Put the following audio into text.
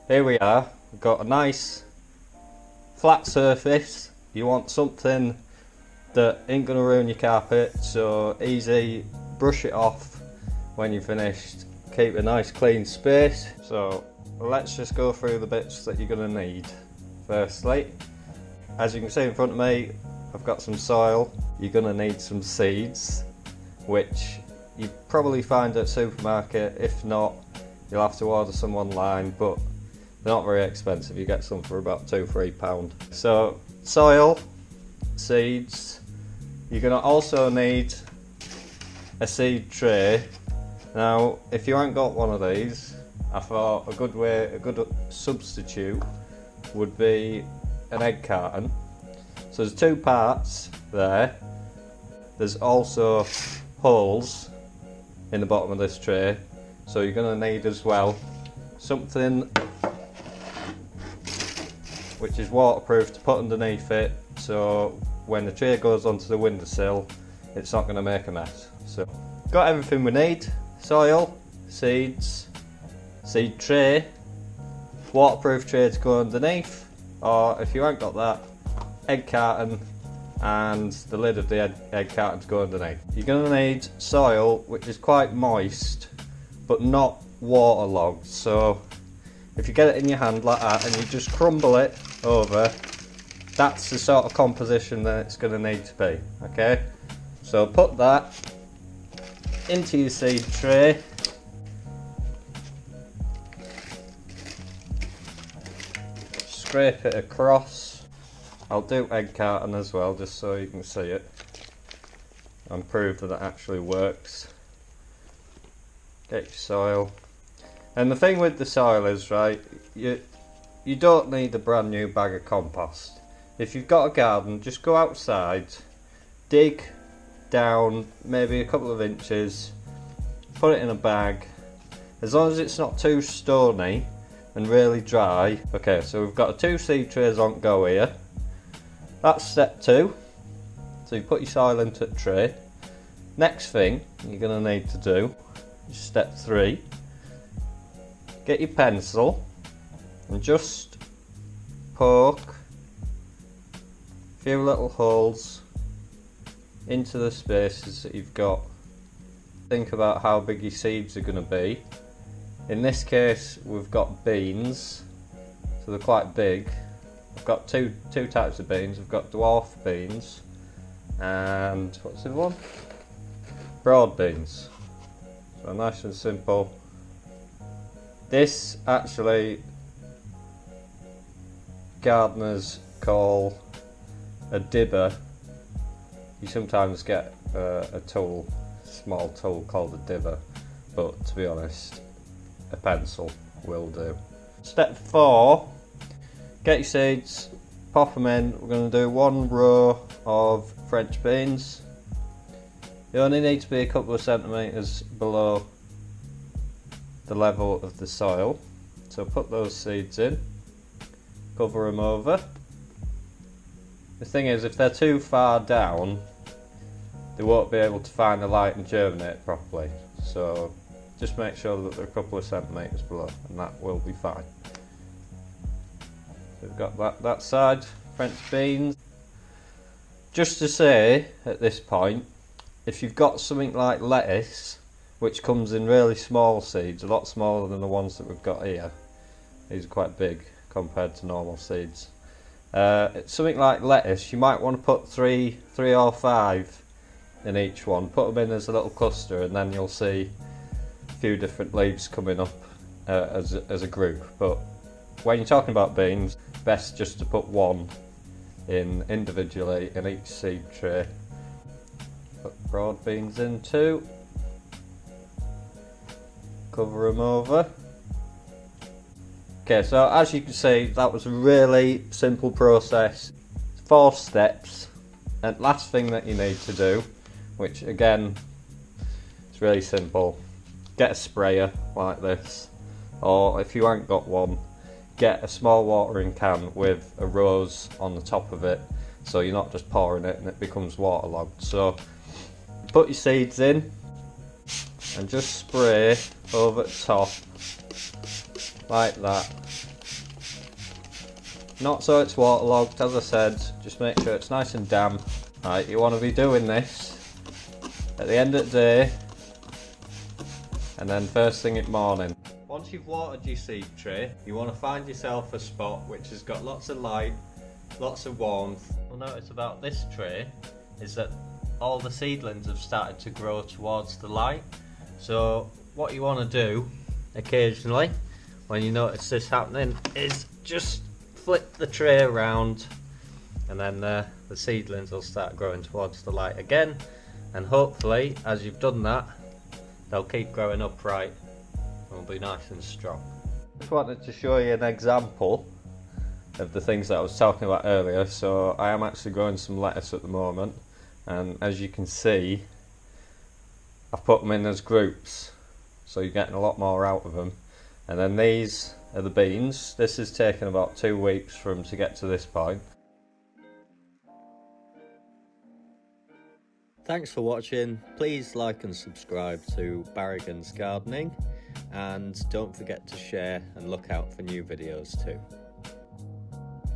here we are. We've got a nice flat surface. You want something that ain't gonna ruin your carpet, so easy, brush it off when you're finished, keep a nice clean space. So let's just go through the bits that you're gonna need. Firstly, as you can see in front of me, I've got some soil. You're gonna need some seeds, which you probably find at a supermarket. If not, you'll have to order some online, but they're not very expensive. You get some for about £2–3. So soil, seeds. You're going to also need a seed tray. Now, if you haven't got one of these, I thought a good substitute would be an egg carton. So there's two parts there. There's also holes in the bottom of this tray. So you're going to need as well something which is waterproof to put underneath it, so when the tray goes onto the windowsill it's not going to make a mess. So got everything we need: soil, seeds, seed tray, waterproof tray to go underneath, or if you haven't got that, egg carton and the lid of the egg carton to go underneath. You're going to need soil which is quite moist but not waterlogged, so if you get it in your hand like that and you just crumble it over, that's the sort of composition that it's going to need to be. Okay, so put that into your seed tray. Scrape it across. I'll do egg carton as well, just so you can see it and prove that it actually works. Get your soil. And the thing with the soil is, right, you don't need a brand new bag of compost. If you've got a garden, just go outside, dig down maybe a couple of inches, put it in a bag, as long as it's not too stony and really dry. Okay, so we've got 2 seed trays on go here. That's step 2. So you put your soil into the tray. Next thing you're going to need to do is step 3. Get your pencil and just poke a few little holes into the spaces that you've got. Think about how big your seeds are going to be. In this case we've got beans, so they're quite big. I've got two types of beans. I've got dwarf beans and what's the other one? Broad beans. So nice and simple. This actually gardeners call a dibber. You sometimes get a tool, small tool called a dibber, but to be honest, a pencil will do. Step 4, get your seeds, pop them in. We're going to do 1 row of French beans. You only need to be a couple of centimetres below the level of the soil, so put those seeds in, cover them over. The thing is, if they're too far down they won't be able to find the light and germinate properly, so just make sure that they're a couple of centimetres below and that will be fine. We've got that side, French beans. Just to say at this point, if you've got something like lettuce which comes in really small seeds, a lot smaller than the ones that we've got here. These are quite big compared to normal seeds. Something like lettuce, you might want to put three or 5 in each one. Put them in as a little cluster and then you'll see a few different leaves coming up as a group. But when you're talking about beans, best just to put 1 in individually in each seed tray. Put broad beans in too. Cover them over. Okay, so as you can see, that was a really simple process. 4 steps. And last thing that you need to do, which again is really simple, get a sprayer like this, or if you haven't got one, get a small watering can with a rose on the top of it, so you're not just pouring it and it becomes waterlogged. So put your seeds in and just spray over the top like that. not so it's waterlogged. As I said, just make sure it's nice and damp. Right, you want to be doing this at the end of the day and then first thing in the morning. Once you've watered your seed tray, you want to find yourself a spot which has got lots of light, lots of warmth. What I'll notice about this tray is that all the seedlings have started to grow towards the light. So what you want to do occasionally when you notice this happening is just flip the tray around, and then the seedlings will start growing towards the light again, and hopefully as you've done that they'll keep growing upright and will be nice and strong. Just wanted to show you an example of the things that I was talking about earlier. So I am actually growing some lettuce at the moment, and as you can see I've put them in as groups, so you're getting a lot more out of them. And then these are the beans. This has taken about 2 weeks for them to get to this point. Thanks for watching. Please like and subscribe to Barrigan's Gardening, and don't forget to share and look out for new videos too.